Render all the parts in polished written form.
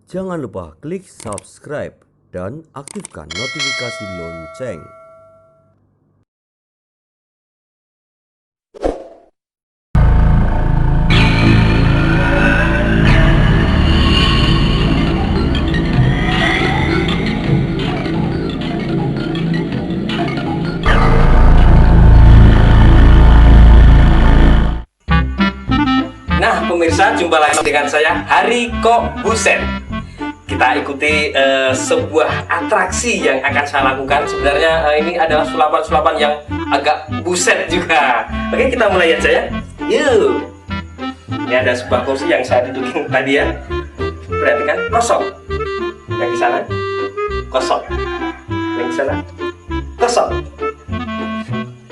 Jangan lupa klik subscribe dan aktifkan notifikasi lonceng. Nah pemirsa, jumpa lagi dengan saya Hariko Buset. Kita ikuti sebuah atraksi yang akan saya lakukan. Sebenarnya ini adalah sulapan-sulapan yang agak buset juga. Oke, kita mulai aja ya. Yuk. Ini ada sebuah kursi yang saya dudukin tadi ya. Perhatikan, kosong. Yang di sana kosong. Yang di sana kosong.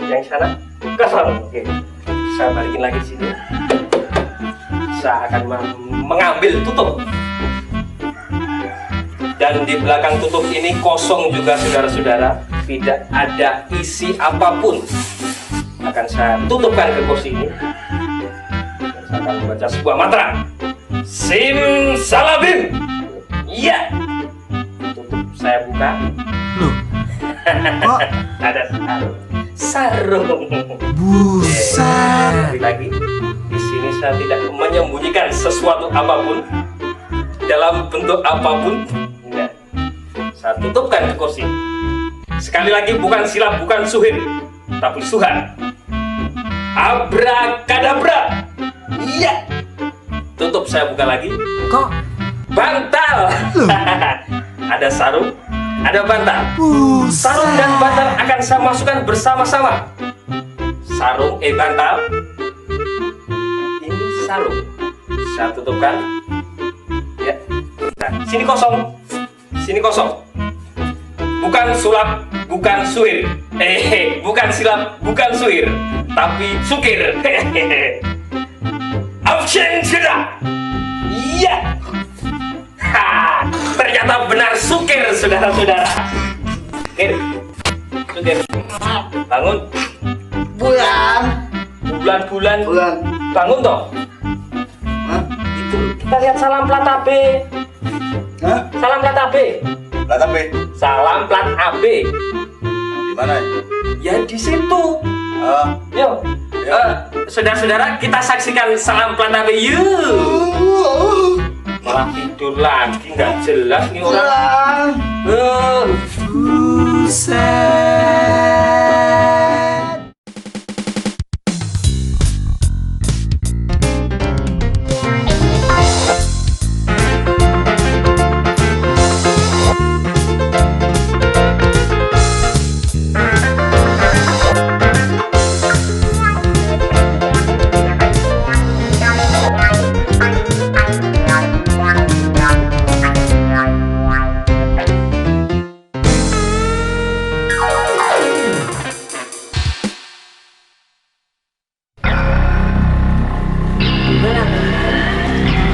Yang di sana kosong. Oke. Saya balikin lagi di sini. Saya akan mengambil tutup. Dan di belakang tutup ini kosong juga saudara-saudara, tidak ada isi apapun. Akan saya tutupkan ke kursi ini. Dan saya akan membaca sebuah mantra. Sim salabim. Iya. Tutup saya buka. Loh, kok Ada sarung. Sarung. buset? Lagi. Di sini saya tidak menyembunyikan sesuatu apapun dalam bentuk apapun. Nah, saya tutupkan ke kursi. Sekali lagi, bukan silap, bukan suhir, tapi suhan. Abrakadabra. Iya. Tutup, saya buka lagi. Kok Bantal. Ada sarung, ada bantal. buset? Sarung dan bantal akan saya masukkan bersama-sama. Sarung, bantal. Ini sarung. Saya tutupkan. Ya. Nah, sini kosong. Sini kosong. Bukan sulap, bukan suhir. Bukan silap, bukan suhir, tapi sukir. Option sudah. Iya. Ha, ternyata benar sukir, saudara-saudara. Sukir. Sukir. Bangun. Bulan. Bulan-bulan. Bulan. Bangun toh. Hah? Itu kita lihat salam plat AB. Hah? Salam plat AB. Plat apa? Salam plat AB. Di mana? Ya di situ. Ah. Yuk. Saudara-saudara, kita saksikan salam plat AB. Yuk. Malah tidur lagi, nggak jelas nih orang. Buset.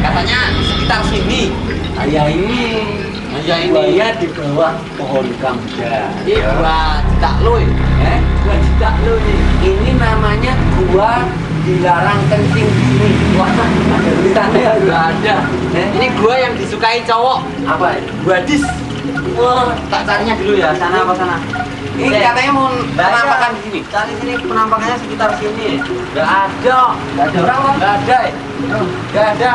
Katanya di sekitar sini. Saya ini buaya di bawah pohon kamja. Ini gua Citakluy. Gua tidak lu nih. Ini namanya gua dilarang kencing di sini. Wah, ada tulisannya nggak ada. Ini gua yang disukai cowok. Apa? Gadis. Wah, Tak carinya dulu ya, sana apa sana? Ini katanya mau penampakan di sini. Cari sini penampakannya sekitar sini. Nggak ada. Nggak ada orang kok. Nggak ada. Nggak ada.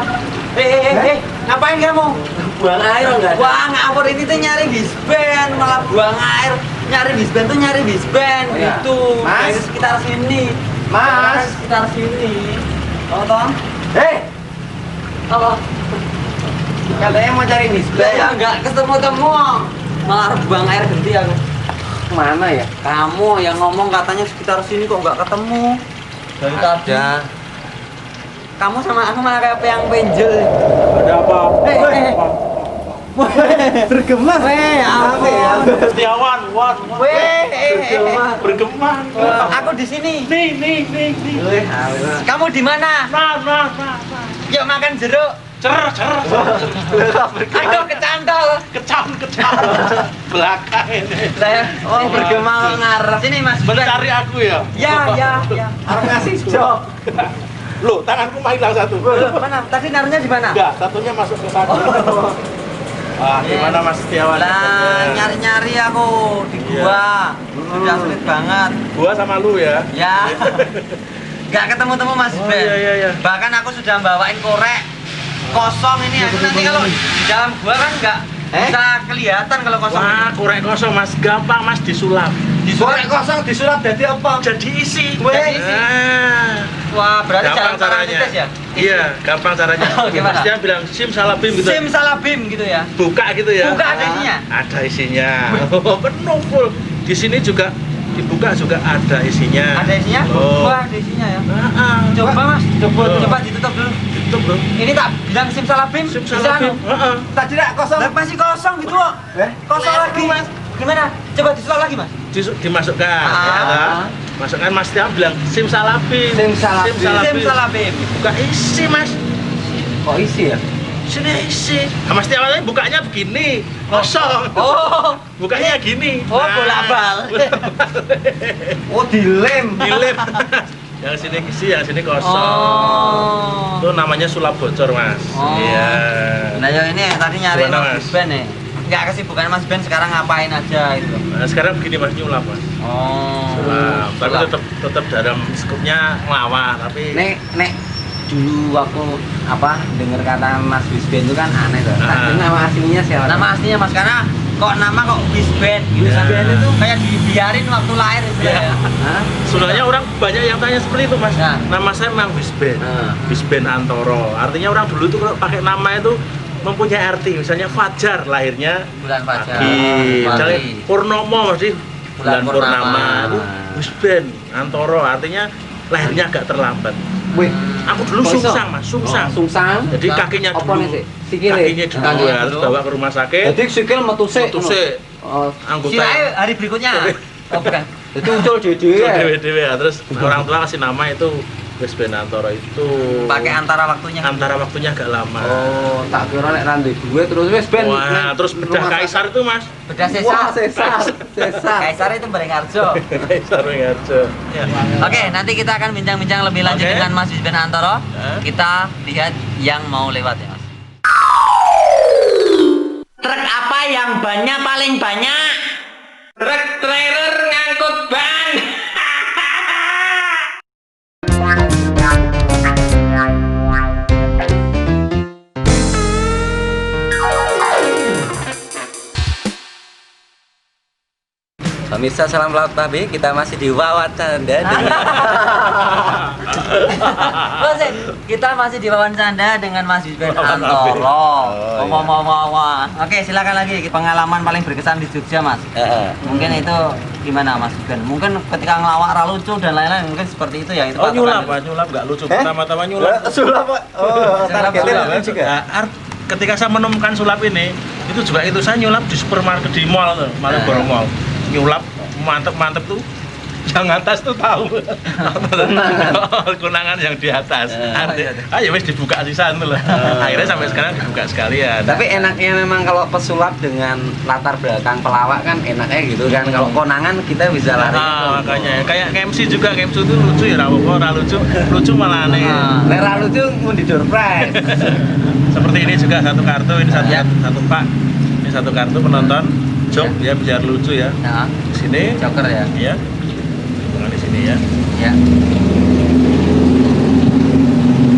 Ngapain kamu? Buang air nggak ada. Wah, ngawur ini tuh nyari disben, malah buang air. Nyari disben tuh nyari disben Oh, ya. gitu. Mas. Dari sekitar sini. Mas. Sekitar sini. Tonton. Kalau Katanya mau cari disben. Ya enggak ketemu-temu. Malah buang air gede aku. kemana ya? Kamu yang ngomong katanya sekitar sini kok nggak ketemu dari tadi. Kamu sama aku malah kayak yang penjel. Ada apa? Bergema. Apa ya? Setiawan, wan, bergema. Aku di sini. Nih. Kamu di mana? Nah. Yuk makan jeruk. Cer. Aduh kecantol. Kecam. Belakang ini. Oh bergema ngarep. Sini Mas. Mencari aku ya? Ya. Harus ngasih job. Loh, tanganku mah hilang satu. Mana? Tadi naruhnya di mana? Enggak, satunya masuk ke sana. Ah, gimana Mas Setiawan? Lah nyari-nyari aku di gua. Sudah sulit banget. Gua sama lu ya. Ya. Gak ketemu-temu Mas Oh, Ben. iya. Bahkan aku sudah bawain korek kosong ini. Aku nanti kalau di dalam gua kan nggak bisa kelihatan kalau kosong. Wah, korek kosong Mas, gampang Mas disulap. Korek kosong disulap jadi apa? Jadi isi. Jadi isi. Wah, berarti Gampang jalan tangan caranya. titis ya? Iya, gampang caranya. Oh, gimana? Mas Tian bilang simsalabim gitu. Simsalabim gitu ya. Buka gitu ya. Buka ada isinya. Ada isinya. Oh, penuh full. Di sini juga dibuka juga ada isinya. Ada isinya? Oh. Wah, ada isinya ya. Coba Mas, Coba. coba ditutup dulu. Itu, Bro. Ini tak bilang simsalabim. Simsalabim. Heeh. Tadi tidak kosong. Lah masih kosong gitu kok. Kosong lagi, Mas. Gimana? Coba disulap lagi, Mas. Dimasukkan ya, kan? Masukkan Mas Tian bilang simsalabim. Simsalabim. Buka isi Mas. Kok isi ya? Sini isi. Nah, Mas Tian bukanya begini, kosong. Oh. Bukanya gini. Oh, bolak-balik. Oh, dilem. Dilem. Yang sini isi, yang sini kosong. Oh. Itu namanya sulap bocor, Mas. Oh. Iya. Nah, yang ini tadi nyari Gimana, Mas Mas? Ben nih. Enggak kesibukan Mas Ben sekarang ngapain aja itu. Nah, sekarang begini Mas, nyulap Mas. Oh. Sulap. Tapi Sulap. tetap dalam skupnya ngelawak, tapi Nek dulu aku dengar kata Mas Wisben itu kan aneh tuh. Ah. Tapi nama aslinya siapa? Nama aslinya Mas karena kok nama kok Wisben. Wisben itu kayak dibiarin waktu lahir gitu ya. Hah? sebenarnya orang banyak yang tanya seperti itu Mas. Nah. Nama saya memang Wisben. Ah. Wisben Antoro. Artinya orang dulu tuh kalau pakai nama itu mempunyai arti. Misalnya Fajar lahirnya Bulan Fajar. pagi. Misalnya Pagi. Purnomo masih bulan Bulan purnama. purnama. Itu Wisben Antoro. Artinya lahirnya agak terlambat. Wih, Aku dulu kok iso? sungsang Mas, sungsang. Oh, sungsang. Jadi kakinya Apa dulu. nih sih? Sikile. Kakinya dulu Kakinya ya, terus dulu. bawa ke rumah sakit. Jadi sikil metu sik. Metu sik. Oh, Anggota Sirahe hari berikutnya. Oh bukan. jadi ucul dhewe. dewe ya. Terus orang tua kasih nama itu Wisben Antoro itu. Pakai antara waktunya. Antara waktunya agak lama. Oh, tak kira nek randhe duwe terus wis ben. Wah, terus bedah kaisar itu Mas. Beda Wah, sesar. sesar. Kaisar itu Beringharjo. Kaisar Wingarjo. Ya. Oke, nanti kita akan bincang-bincang lebih lanjut Oke. dengan Mas Wisben Antoro. Hah? Kita lihat yang mau lewat ya, Mas. Truk apa yang bannya paling banyak? Truk trailer ngangkut ban. Pemirsa salam laut babi, kita masih di wawancara dengan Mas, kita masih di wawancara dengan Mas Wisben Lawan Antoro. Nabi. Oh, Ngomong-ngomong. Oke, silakan lagi pengalaman paling berkesan di Jogja, Mas. Mungkin itu gimana Mas Wisben? Mungkin ketika ngelawak lucu dan lain-lain mungkin seperti itu ya itu. Oh patokan. nyulap Pak, nyulap nggak lucu. Pertama-tama nyulap. sulap. Oh, targetnya Sulap, juga. Nah, ketika saya menemukan sulap ini, itu juga itu saya nyulap di supermarket di mall tuh, Malioboro Mall. Nyulap mantep tuh. Yang atas tuh tahu. Kunangan yang di atas. Ayo wes dibuka sisa itu loh. Akhirnya sampai sekarang dibuka sekalian. Tapi enaknya memang kalau pesulap dengan latar belakang pelawak kan enaknya gitu kan. Kalau konangan kita bisa lari. Makanya kayak MC juga, MC itu lucu ya, ora lucu malah aneh. Nek ra lucu mun di door prize. Seperti ini juga satu kartu, ini satu pak, ini satu kartu penonton, jok ya biar lucu ya. Nah, Di sini, joker ya. ya, di sini ya. Ya.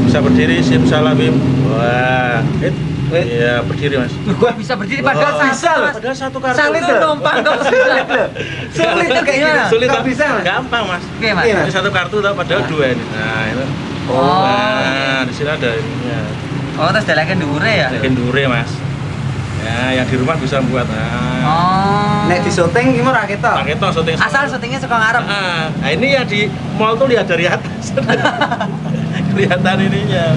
Bisa berdiri, simsalabim. Wah, iya berdiri Mas. Gua bisa berdiri padahal Wah, bisa loh. Padahal satu kartu. Sulit tuh numpang kok bisa. Sulit tuh kayak gimana? Sulit Kok Mas? bisa, Mas? Gampang Mas. Oke, Mas. Iya. Ini satu kartu tau, padahal dua ini. Nah itu. Oh. Nah, di sini ada ininya. Oh, terus dalakan dhuwure ya? Bikin dure Mas. Ya, yang di rumah bisa buat. Nah, Oh. Nek di syuting gimana kita? pakai toh syuting. Asal syutingnya suka ngarep. Nah, ini yang di mall tuh lihat dari atas. Kelihatan ininya.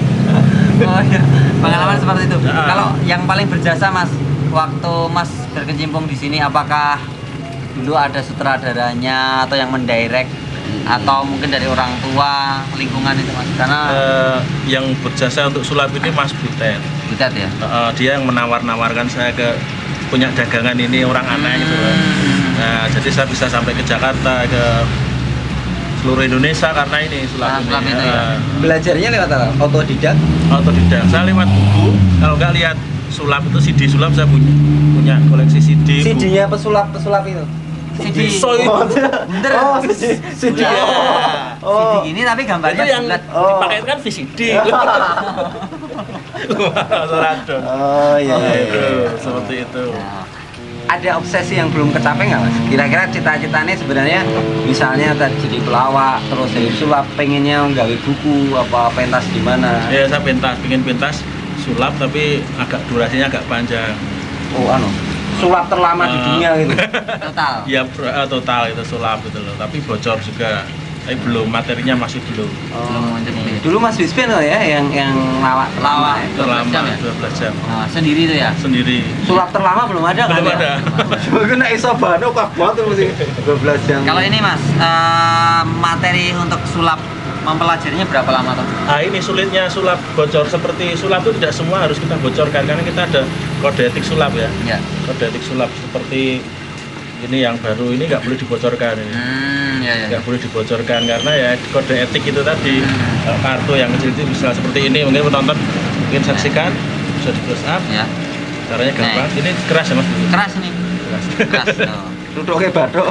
Oh iya. Pengalaman seperti itu. Nah. Kalau yang paling berjasa Mas, waktu Mas berkecimpung di sini apakah dulu ada sutradaranya atau yang mendirect atau mungkin dari orang tua lingkungan itu Mas? Karena Yang berjasa untuk sulap ini Mas Butet. Butet ya. Dia yang menawar-nawarkan saya ke punya dagangan ini orang aneh gitu loh. Nah, jadi saya bisa sampai ke Jakarta, ke seluruh Indonesia karena ini sulap Sulap ini. itu ya. Belajarnya lewat apa? Otodidak. Otodidak. Saya lewat buku, kalau nggak lihat sulap itu CD sulap saya punya koleksi CD. CD-nya pesulap itu. CD. So itu. Bener. Oh, CD. Iya. Oh. CD gini tapi gambarnya Itu yang bulat. dipakai kan VCD. Soradon. Oh iya. Nah, iya, itu iya. seperti itu. Nah, Ada obsesi yang belum kecapai nggak mas? Kira-kira cita-citanya sebenarnya misalnya tadi jadi pelawak, terus jadi sulap, pengennya nggawe buku apa pentas di mana? Ya saya pengen pentas sulap tapi agak durasinya agak panjang. Oh sulap terlama di dunia gitu. total. Ya total itu sulap gitu loh. Tapi bocor juga. Tapi belum, materinya masih belum. Belum menjadi. Dulu Mas Wispen loh ya yang lawak Lawak. Terlama 12 jam ya? 12 jam. Nah, sendiri itu ya. Sendiri. sulap terlama belum ada kan? Belum ada. Gue nek iso bano kok banget mesti 12 jam. Kalau ini Mas, materi untuk sulap mempelajarinya berapa lama tuh? Nah ini sulitnya sulap bocor seperti sulap itu tidak semua harus kita bocorkan karena kita ada kode etik sulap ya. Ya. Kode etik sulap seperti ini yang baru ini nggak boleh dibocorkan ini. Ya. Nggak boleh dibocorkan karena ya kode etik itu tadi kartu yang kecil itu bisa seperti ini mungkin penonton mungkin saksikan bisa di close up Ya. caranya gampang. Nah. Ini keras ya mas? Keras nih. Keras. Keras. tuh. Duduknya batuk.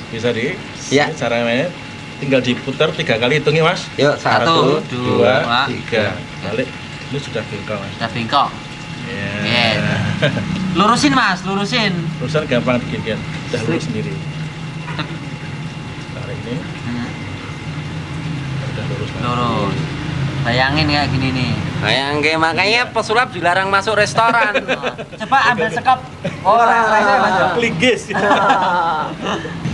Bisa di Ya. cara mainnya tinggal diputar 3 kali hitungi mas. Yuk, 1, 2, 3 balik ini sudah bengkok mas. Udah bengkok. Ya. Yes. Lurusin Mas, lurusin. Urusan gampang dikit udah lurus sendiri. Tarik ini udah lurus mas. Lurus. Bayangin kayak gini nih. Bayang kayak makanya pesulap dilarang masuk restoran. Coba ambil sekop. Linggis.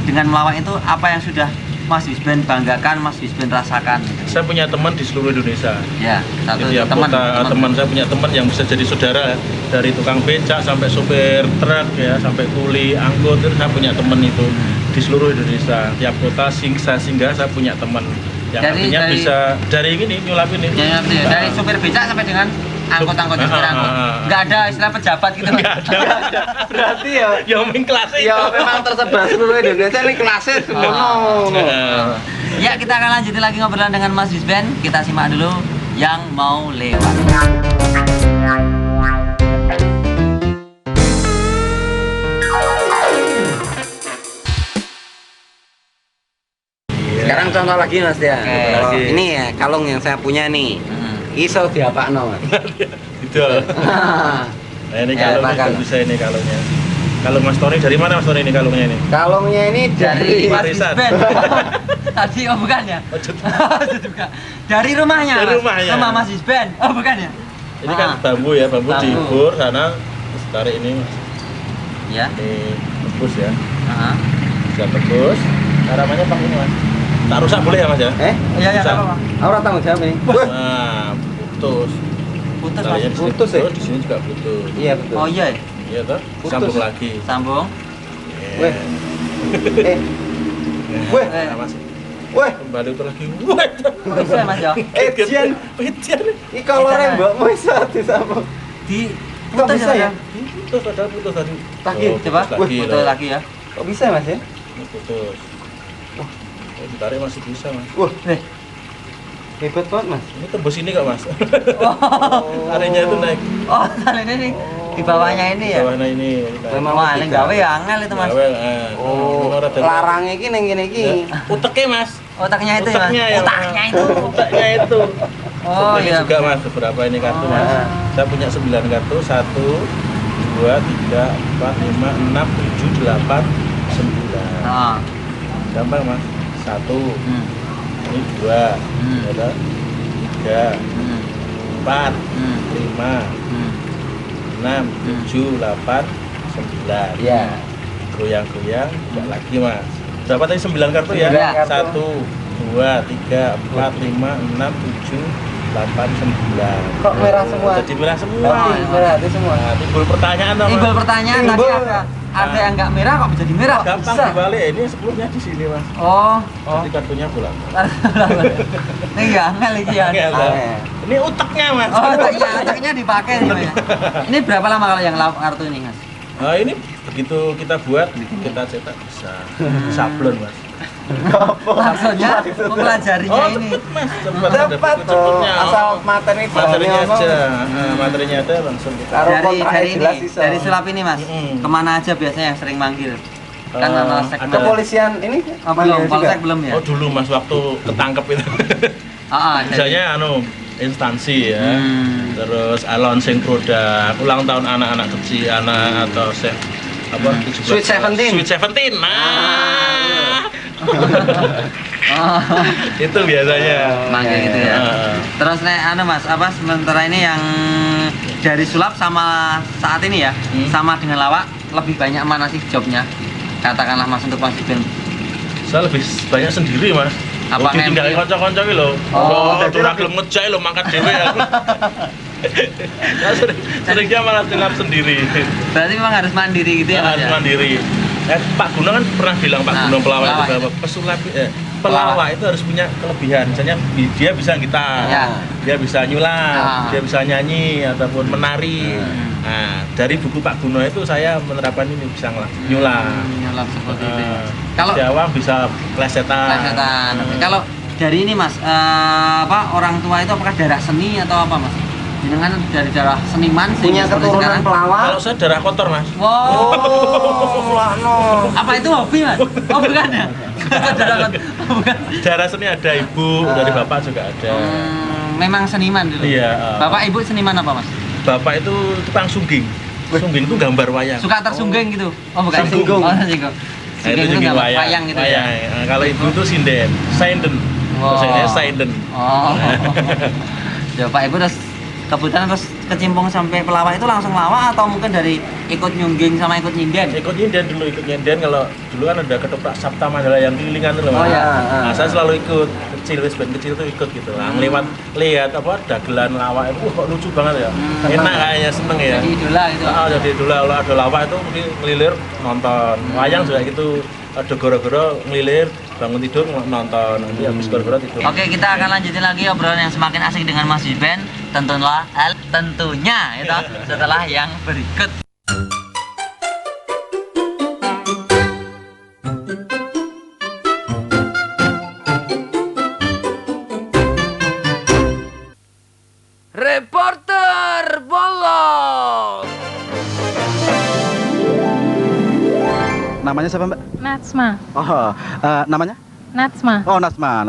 Dengan melawak itu apa yang sudah Mas Wisben banggakan, Mas Wisben rasakan? Saya punya teman di seluruh Indonesia. Ya, satu Di tiap teman. kota, teman saya punya teman yang bisa jadi saudara dari tukang becak sampai sopir truk ya sampai kuli angkut itu saya punya teman itu di seluruh Indonesia. Tiap kota singgah saya punya teman yang artinya bisa dari ini nyulap ini. Ya, dari supir becak sampai dengan angkot-angkot yang angkot. Nggak ada istilah pejabat gitu. Nggak ada. Berarti ya Ya main kelas itu. ya memang tersebar seluruh Indonesia ini kelasnya semua. Ya, kita akan lanjutin lagi ngobrolan dengan Mas Wisben. Kita simak dulu yang mau lewat. Sekarang contoh lagi Mas ya. Oke, Kalau lagi. ini ya kalung yang saya punya nih. Iso diapakno Mas. Gitu. Nah ini Ya, kalungnya bakal. juga bisa ini kalungnya. Kalau Mas Tony dari mana Mas Tony ini kalungnya ini? Kalungnya ini Dari dari Mas Warisan. Wisben. Tadi oh bukan ya? Oh, jadi- Bukan. Dari rumahnya. Dari Mas. rumahnya. Rumah Mas Wisben. Oh bukan ya? Ini kan bambu ya, bambu Bambu. dibur sana terus tarik ini Mas. Ya. Ini tebus ya. Heeh. Bisa tebus. Caranya pakai ini Mas. Tak rusak boleh ya Mas ya? Eh, Iya, Bisa. apa-apa. Aura tanggung jawab ini. Nah, putus. Putus Mas. Talinya di sini Putus ya? di sini juga putus. Iya betul. Oh iya. Iya toh? Putus. Sambung lagi. Sambung. Weh. Eh, Weh. Nah, Mas. weh, Kembali utuh lagi. Wah. Bisa Mas ya. Jen, Jen. ini kalau rembakmu iso disambung. Di Kok bisa ya? Putus padahal putus tadi. Lagi? Oh, Coba putus lagi. foto loh. lagi ya. Kok bisa Mas ya? Ini putus. Wah. Oh, ditarik masih bisa Mas. Wah, Nih. hebat banget Mas. Ini tembus ini kok Mas. Oh. Tariknya itu naik. Oh, talinya nih di bawahnya ini ya. Bawahnya ini. Memang Wah, ini gawe ya angel itu Mas. Gawe, Oh, larangnya iki ning kene iki. Uteknya Mas. Otaknya itu ya Mas. Otaknya ya, Otaknya Mas. itu. Otaknya itu. Oh Ini iya. juga Mas, beberapa ini kartu Mas. Ah. Saya punya 9 kartu, 1, 2, 3, 4, 5, 6, 7, 8, 9. Ah. Gampang Mas. 1, Hmm. ini 2, Hmm. ada 3, Hmm. 4, Hmm. 5, Hmm. 6, 7, 8, 9. Iya. Goyang-goyang, enggak lagi Mas. Berapa tadi 9 kartu ya? 9 kartu. 1, 2, 3, 4, 5, 6, 7, 8, 9. Kok merah semua? Jadi merah semua. Berarti berarti semua. Nah, timbul pertanyaan apa? Timbul pertanyaan tadi Timbul. ada yang nggak merah kok jadi merah? Gampang Bisa. dibalik. Ini 10-nya di sini Mas. Oh. Jadi kartunya pulang. Ini enggak angel iki ya. Angel, Ah, Mas. ya. Ini uteknya Mas. Oh, otaknya dipakai nih Mas. Ini berapa lama kalau yang kartu ini Mas? Ini begitu kita buat, kita cetak bisa sablon mas. Maksudnya mempelajarinya ini. Cepet mas, cepet ada Dapat buku tuh, cepetnya. asal materi materinya bahannya aja, materinya ada langsung kita. Taruh Dari kontraknya dari jelas ini, iso. dari sulap ini mas, Mm-mm. kemana aja biasanya yang sering manggil? Kan Eh, ada segmen. ada Kepolisian ini Oh, belum, manggil juga? polsek belum ya? Oh dulu mas waktu ketangkep itu. Jadi- Misalnya instansi ya. Hmm. Terus launching produk, ulang tahun anak-anak kecil, anak atau apa 17. Sweet 17. Sweet 17. Nah. Oh, Itu biasanya. manggil gitu ya. Heeh. Terus nek mas, apa sementara ini yang dari sulap sama saat ini ya, sama dengan lawak lebih banyak mana sih jobnya? Katakanlah mas untuk Mas Ben. Saya lebih banyak sendiri mas. Apa ditinggalin nempel? kanca-kanca iki lho. Oh, udah gelem ngejai lho mangkat dhewe aku. Nah, seringnya malah tinggal sendiri. Berarti memang harus mandiri gitu ya mas Harus ya? mandiri. Pak Guno kan pernah bilang Pak Nah, Guno pelawak itu pelawak. bahwa pelawak itu harus punya kelebihan. Misalnya dia bisa gitar, Ya. dia bisa nyulam, Ah. dia bisa nyanyi ataupun menari. Nah, dari buku Pak Guno itu saya menerapkan ini bisa nyulam. Nyulam seperti itu ya. Kalau Kalau Jawa bisa plesetan. plesetan. Kalau dari ini mas, apa orang tua itu apakah darah seni atau apa mas? Jenengan dari darah seniman Punya sehingga seperti keturunan sekarang? pelawak. Kalau saya darah kotor mas. Wow. Lano. Apa itu hobi mas? Oh bukan ya? Darah oh, bukan. Darah seni ada ibu, dari bapak juga ada. Memang seniman dulu. Iya. Bapak ibu seniman apa mas? Bapak itu tukang sungging. Sungging itu gambar wayang. Suka tersunggung gitu? Oh bukan. Tersinggung. Oh tersinggung. Nah, Sungging itu sungging gambar wayang gitu ya? Nah, kalau ibu itu sinden, sinden. Wow. Bahasanya sinden. Oh. Ya Pak Ibu terus kebetulan terus kecimpung sampai pelawak itu langsung lawak atau mungkin dari ikut nyungging sama ikut nyinden? Ikut nyinden dulu, ikut nyinden. Kalau dulu kan ada ketoprak Sabta Mandala yang kelilingan tuh loh. Oh, Mas. iya. Nah, saya selalu ikut kecil, band kecil tuh ikut gitu. Nah, lihat apa dagelan lawak itu kok lucu banget ya. Enak kayaknya, seneng ya. Jadi idola gitu. Jadi dulu kalau ada lawak itu mesti ngelilir nonton. Wayang juga gitu. Ada goro-goro ngelilir, bangun tidur nonton. Nanti habis goro-goro tidur. Oke, kita akan lanjutin lagi obrolan yang semakin asik dengan Mas Ben. Tentunya itu setelah yang berikut. Reporter Bolos. Namanya siapa Mbak? Natsma, Oh, namanya? Natsma. Oh, Nasma.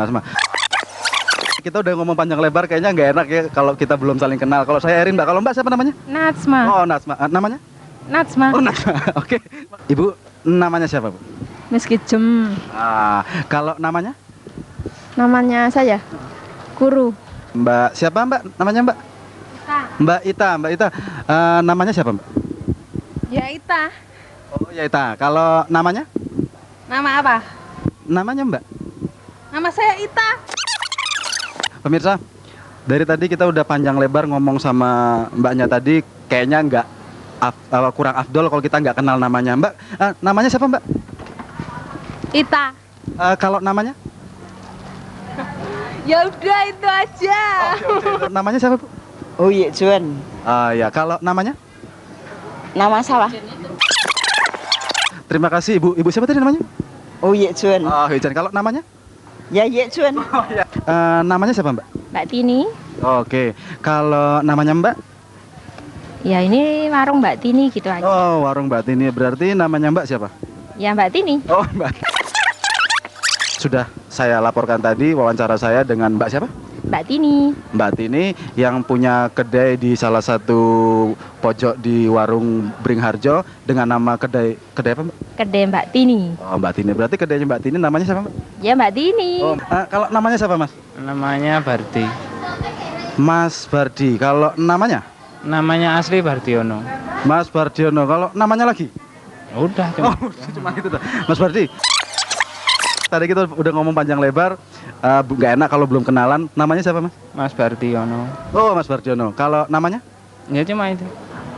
Kita udah ngomong panjang lebar, kayaknya nggak enak ya kalau kita belum saling kenal. Kalau saya Erin Mbak, kalau Mbak siapa namanya? Natsma, Oh, Nasma. Namanya? Natsma. Oh, Nasma. Oke. Ibu, namanya siapa Bu? Meski jem, Kalau namanya? namanya saya Guru. Mbak siapa Mbak? Namanya Mbak? Mbak Ita. Namanya siapa Mbak? Ya Ita. Oh, ya Ita. Kalau namanya? Nama apa? Namanya Mbak. Nama saya Ita. Pemirsa, dari tadi kita udah panjang lebar ngomong sama Mbaknya tadi, kayaknya nggak kurang afdol kalau kita nggak kenal namanya. Mbak, namanya siapa Mbak? Ita. Kalau namanya? Ya udah itu aja. Namanya siapa Bu? Oh iya, Juan. Ya, kalau namanya? Nama sawah. Terima kasih Ibu. Ibu siapa tadi namanya? Oh iya, Juan. Oh, Hijan. Kalau namanya? Ya iya, Juan. Namanya siapa Mbak? Mbak Tini. Oke. Kalau namanya Mbak? Ya ini warung Mbak Tini gitu aja. Oh, warung Mbak Tini. Berarti namanya Mbak siapa? Ya Mbak Tini. Oh, Mbak. Sudah saya laporkan tadi wawancara saya dengan Mbak siapa? Mbak Tini. Mbak Tini yang punya kedai di salah satu pojok di warung Bringharjo dengan nama kedai apa Mbak? Kedai Mbak Tini. Oh, Mbak Tini. Berarti kedainya Mbak Tini namanya siapa Mbak? Ya Mbak Tini. Oh, kalau namanya siapa Mas? Namanya Bardi. Mas Bardi. Kalau namanya? Namanya asli Bardiono. Mas Bardiono. Kalau namanya lagi? Udah Oh, cuma itu tuh. Mas Bardi. Tadi kita udah ngomong panjang lebar, nggak enak kalau belum kenalan. Namanya siapa Mas? Mas Bardiono. Oh, Mas Bardiono. Kalau namanya? Ya cuma itu.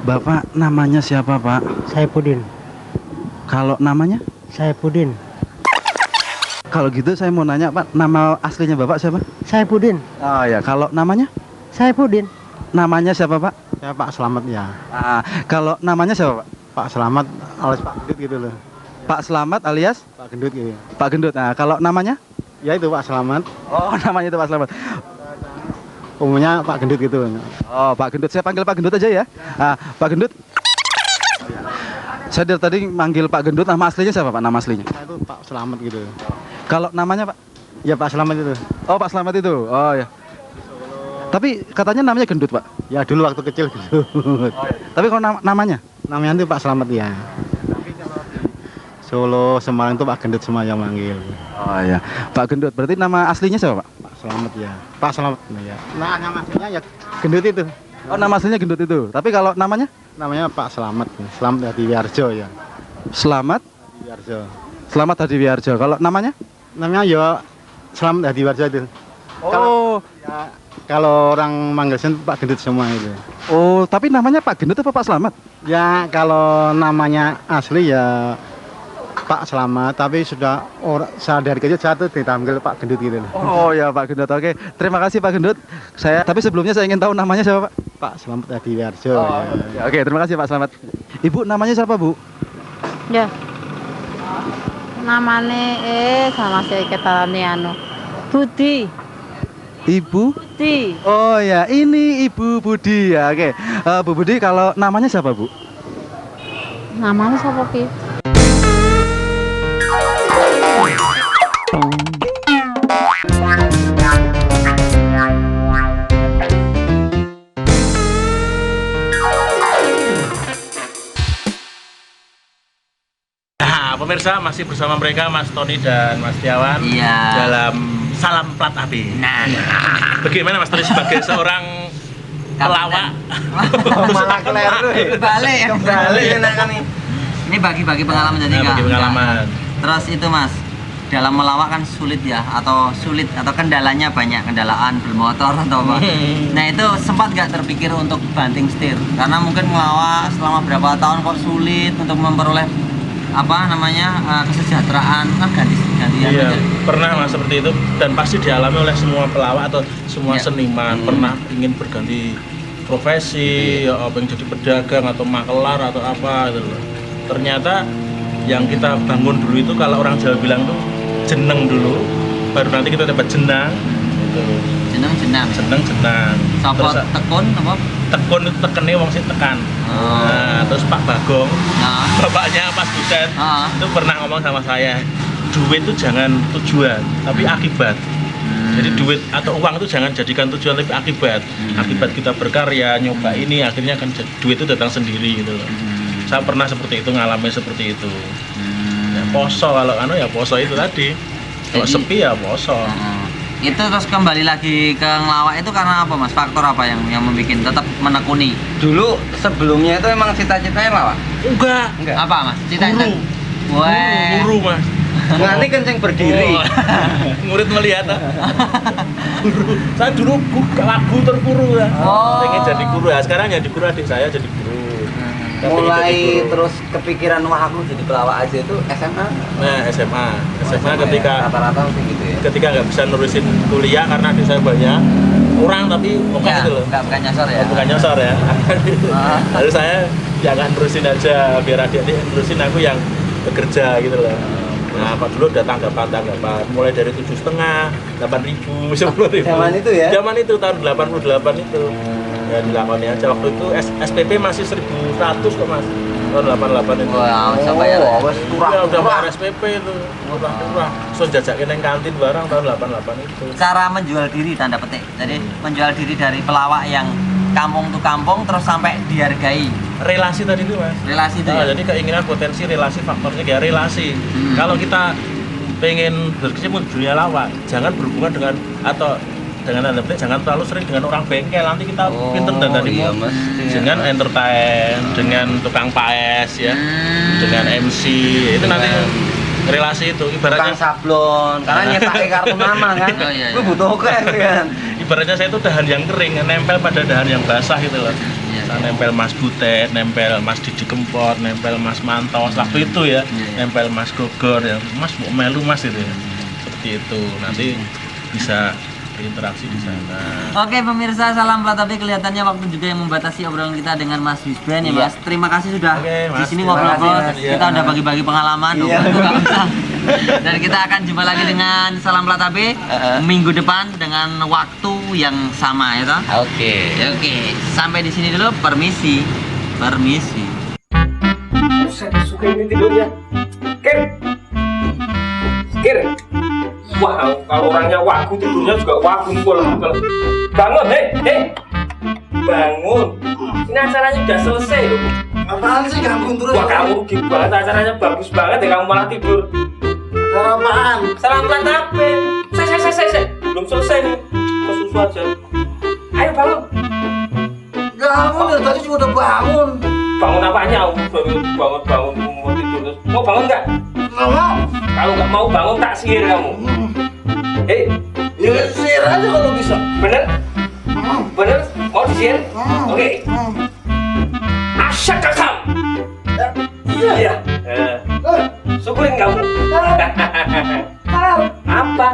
Bapak namanya siapa Pak? Saipudin. Kalau namanya? Saipudin. Kalau gitu saya mau nanya Pak, nama aslinya Bapak siapa? Saipudin. Oh ya, kalau namanya? Saipudin. Namanya siapa Pak? Ya Pak, selamat ya. Kalau namanya siapa Pak? Pak Selamat alias Pak Gendut gitu loh. Pak Selamat alias Pak Gendut gitu. Pak Gendut. Nah, kalau namanya? Ya itu Pak Selamat. Oh, namanya itu Pak Selamat. Umumnya Pak Gendut gitu. Oh, Pak Gendut. Saya panggil Pak Gendut aja ya. Nah, Pak Gendut. Saya dari tadi manggil Pak Gendut. Nama aslinya siapa, Pak? Nama aslinya? Nah, itu Pak Selamat gitu. Kalau namanya, Pak? Ya Pak Selamat itu. Oh, Pak Selamat itu. Oh, ya. Tapi katanya namanya Gendut, Pak. Ya dulu waktu kecil Gendut. Tapi kalau namanya? Namanya itu Pak Selamat ya. Solo, Semarang itu Pak Gendut semua yang manggil. Oh, ya. Pak Gendut. Berarti nama aslinya siapa, Pak? Pak Selamat ya. Pak Selamat ya. Nah, nama aslinya ya Gendut itu. Oh, nama aslinya Gendut itu. Tapi kalau namanya? Namanya Pak Selamat. Selamat Hadi Wiarjo ya. Selamat Hadi Wiarjo. Selamat Hadi Wiarjo. Kalau namanya? Namanya ya Selamat Hadi Wiarjo itu. Oh. Kalau orang manggil saya Pak Gendut semua itu. Oh, tapi namanya Pak Gendut apa Pak Selamat? Ya kalau namanya asli ya Pak Selamat, tapi sudah saya dari kecil jatuh dipanggil Pak Gendut gitu loh. Oh ya Pak Gendut. Oke, terima kasih Pak Gendut. Tapi sebelumnya saya ingin tahu namanya siapa, Pak? Pak Selamat Hadi Wiarjo. Oh, ya. Oke, terima kasih Pak Selamat. Ibu namanya siapa, Bu? Ya. Namanya sama saya ketalane anu. Budi. Ibu? Budi. Oh ya, ini Ibu Budi ya. Oke. Bu Budi, kalau namanya siapa, Bu? Namanya siapa ki? Nah, pemirsa masih bersama mereka Mas Tony dan Mas Tiawan dalam Salam Plat AB. Nah, bagaimana Mas Tony sebagai seorang pelawak? malah balik nih. Ini bagi-bagi pengalaman jadi Nah, bagi pengalaman. Terus itu Mas, dalam melawak kan sulit ya, atau kendalanya banyak, kendalaan bermotor atau apa. Nah itu sempat nggak terpikir untuk banting setir, karena mungkin melawak selama berapa tahun kok sulit untuk memperoleh kesejahteraan kan gantian. Iya, pernah Mas seperti itu, dan pasti dialami oleh semua pelawak atau semua seniman. Pernah ingin berganti profesi, ya pengen jadi pedagang atau makelar atau apa gitu loh. Ternyata yang kita bangun dulu itu, kalau orang Jawa bilang tuh jeneng dulu, baru nanti kita dapat jenang gitu. Jenang Terus tekun apa? Tekun itu tekene wong sing tekan. Nah, terus Pak Bagong, bapaknya Mas Buset, itu pernah ngomong sama saya, duit itu jangan tujuan tapi akibat. Jadi duit atau uang itu jangan jadikan tujuan tapi akibat. Akibat kita berkarya, nyoba ini, akhirnya kan duit itu datang sendiri gitu loh. Saya pernah seperti itu, ngalami seperti itu. Ya, poso kalau ya poso itu tadi. Kalau sepi ya poso. Itu terus kembali lagi ke ngelawak itu karena apa Mas? Faktor apa yang membuat tetap menekuni? Dulu sebelumnya itu emang cita-citanya lawak? Enggak. Apa Mas? Cita-cita? Guru Mas. Nanti kenceng berdiri. Murid melihat. Guru. Saya dulu lagu terguru ya. Pengen jadi guru ya. Sekarang jadi guru, adik saya jadi guru. Mulai terus kepikiran wah aku jadi pelawak aja itu SMA. Nah, SMA ketika rata-rata gitu ya. Ketika nggak bisa nerusin kuliah karena adik saya banyak kurang, tapi gitu loh. Bukan nyasar ya. Bukan nyasar ya. Lalu saya jangan nerusin aja, biar adik-adik nerusin, aku yang bekerja gitu loh. Nah, apa dulu ada tanggapan mulai dari 7.500, 8.000, 10.000. Zaman itu ya? Zaman itu tahun 88 itu. Ya dilakoni aja, waktu itu SPP masih 1.100 kok Mas, tahun 88 itu. Wah, bisa bayar ya? Ya udah bayar SPP itu, murah. So jajakin yang kantin barang tahun 88 itu. Cara menjual diri tanda petik, jadi menjual diri dari pelawak yang kampung tuh kampung terus sampai dihargai. Relasi tadi itu Mas. Relasi itu ya? Jadi keinginan, potensi, relasi, faktornya kayak relasi. Kalau kita pengen berkecimpung di dunia lawak, jangan berhubungan dengan tanda petik, jangan terlalu sering dengan orang bengkel, nanti kita pinter dan tadi dengan entertain, dengan tukang paes ya, dengan MC, itu nanti relasi itu ibaratnya tukang sablon, karena nyetak kartu nama kan, itu butuh kan. Ibaratnya saya itu dahan yang kering, nempel pada dahan yang basah gitu loh. Saya nempel Mas Butet, nempel Mas Didi Kempot, nempel Mas Mantos, waktu itu ya, nempel Mas Gogor ya, Mas mau melu Mas itu ya. Seperti itu, nanti bisa berinteraksi di sana. Oke pemirsa, salam Pratabe. Kelihatannya waktu juga yang membatasi obrolan kita dengan Mas Wisben ya Mas. Terima kasih sudah Oke, Mas. di sini Terima ngobrol-ngobrol. kasih, Mas. Kita udah bagi-bagi pengalaman. Dan kita akan jumpa lagi dengan Salam Pratabe minggu depan dengan waktu yang sama ya toh? Oke. Oke, sampai di sini dulu. Permisi. Saya suka ini tidurnya. Kir. Wah, kalau orangnya wagu tidurnya juga wagu kalau bangun, bangun. Ini acaranya udah selesai loh. Apaan sih gangguin terus? Wah, kamu rugi banget, acaranya bagus banget ya, kamu malah tidur. Cara apaan? Salam Pratabe. Saya belum selesai nih. Kesusu aja. Ayo bangun. Bangun ya, tadi juga udah bangun. Bangun apanya? Bangun mau tidur terus. Mau bangun nggak? Nggak mau. Kalau nggak mau bangun tak sihir kamu. Ya sihir aja kalau bisa. Bener? Bener? Mau disihir? Oke. Asyak kakam. Iya. Syukurin kamu. Apa?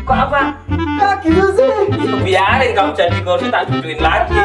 Kok apa? Gitu sih. Ya biarin kamu jadi kursi tak duduin lagi.